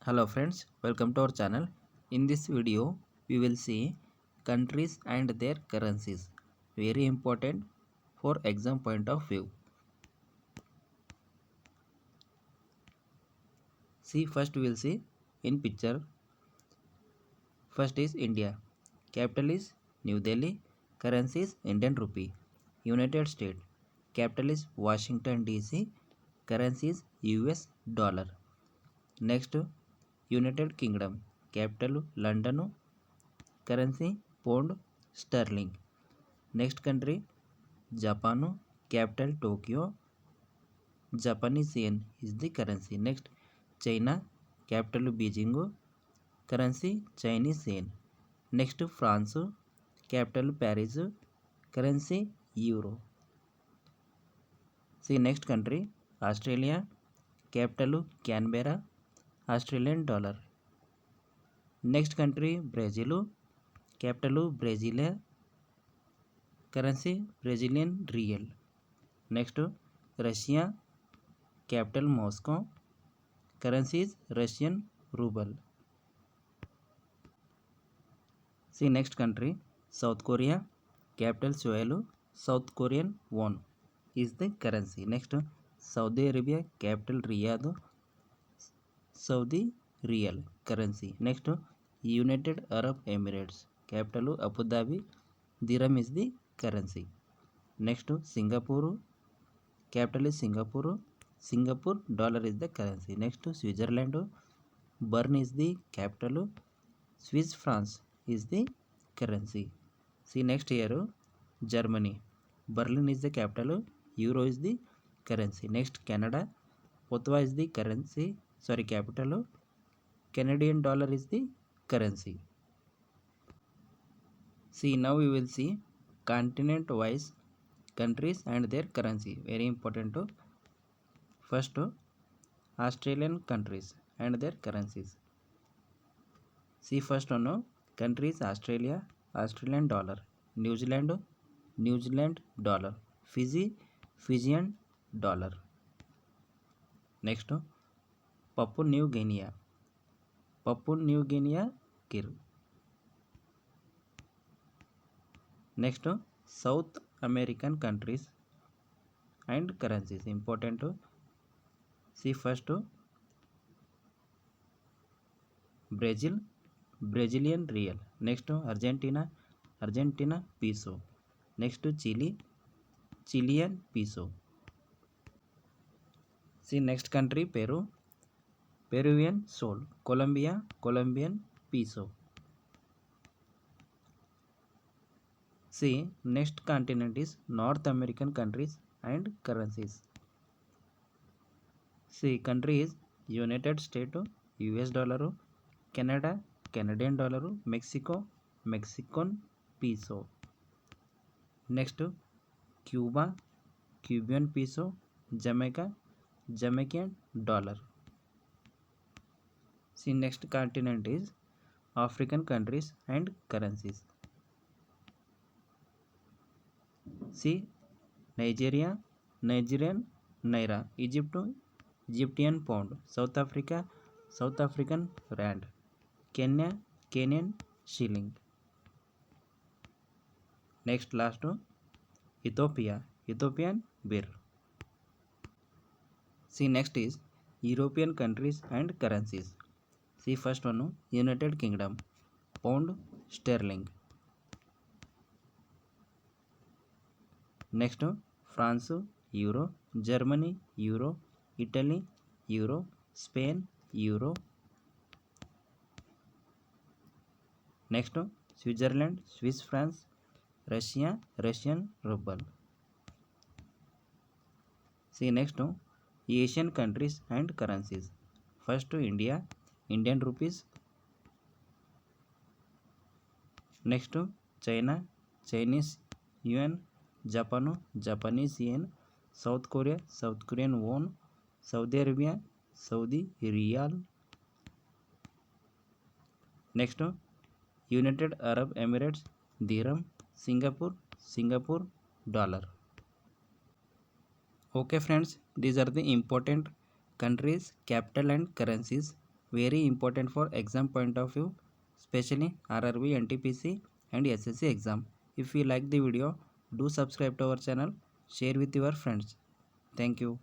Hello friends, welcome to our channel. In this video, we will see countries and their currencies. Very important for exam point of view. See, first we will see in picture. First is India. Capital is New Delhi. Currency is Indian rupee. United States. Capital is Washington DC. Currency is US dollar. Next, United Kingdom. Capital London. Currency pound sterling. Next country Japan, capital Tokyo, Japanese yen is the currency. Next China, capital Beijing, currency Chinese yen. Next France, capital Paris, currency euro. See next country Australia, capital Canberra, Australian dollar. Next country Brazil, capital Brasilia, currency Brazilian real. Next Russia, capital Moscow, currency is Russian ruble. See next country South Korea, capital Seoul, South Korean won is the currency. Next Saudi Arabia, capital Riyadh, Saudi real currency. Next United Arab Emirates, capital Abu Dhabi, dirham is the currency. Next Singapore, capital is Singapore, Singapore dollar is the currency. Next Switzerland, Bern is the capital, Swiss francs is the currency. See next here Germany, Berlin is the capital, euro is the currency. Next Canada, Ottawa is the currency, capital, Canadian dollar is the currency. See now we will see continent wise countries and their currency. Very important to first Australian countries and their currencies. See first one countries Australia, Australian dollar, New Zealand, New Zealand dollar, Fiji, Fijian dollar. Next Papua New Guinea, Papua New Guinea kir. Next South American countries and currencies. Important to see first Brazil, Brazilian real. Next Argentina, Argentina peso. Next Chile, Chilean peso. See next country Peru, Peruvian sol. Colombia, Colombian peso. See next continent is North American countries and currencies. See country is United States, US dollar, Canada, Canadian dollar, Mexico, Mexican peso. Next Cuba, Cuban peso, Jamaica, Jamaican dollar. See next continent is African countries and currencies. See Nigeria, Nigerian naira, Egypt, Egyptian pound, South Africa, South African rand, Kenya, Kenyan shilling. Next last Ethiopia, Ethiopian birr. See next is European countries and currencies. See first one United Kingdom, pound sterling. Next France euro, Germany euro, Italy euro, Spain euro. Next Switzerland Swiss francs, Russia Russian ruble. See next Asian countries and currencies. First India, Indian rupees. Next China, Chinese yuan, Japan, Japanese yen, South Korea, South Korean won, Saudi Arabia, Saudi riyal. Next United Arab Emirates, dirham, Singapore, Singapore dollar. Okay friends, these are the important countries, capital and currencies very important for exam point of view, especially RRB, NTPC and SSC exam. If you like the video, do subscribe to our channel, share with your friends. Thank you.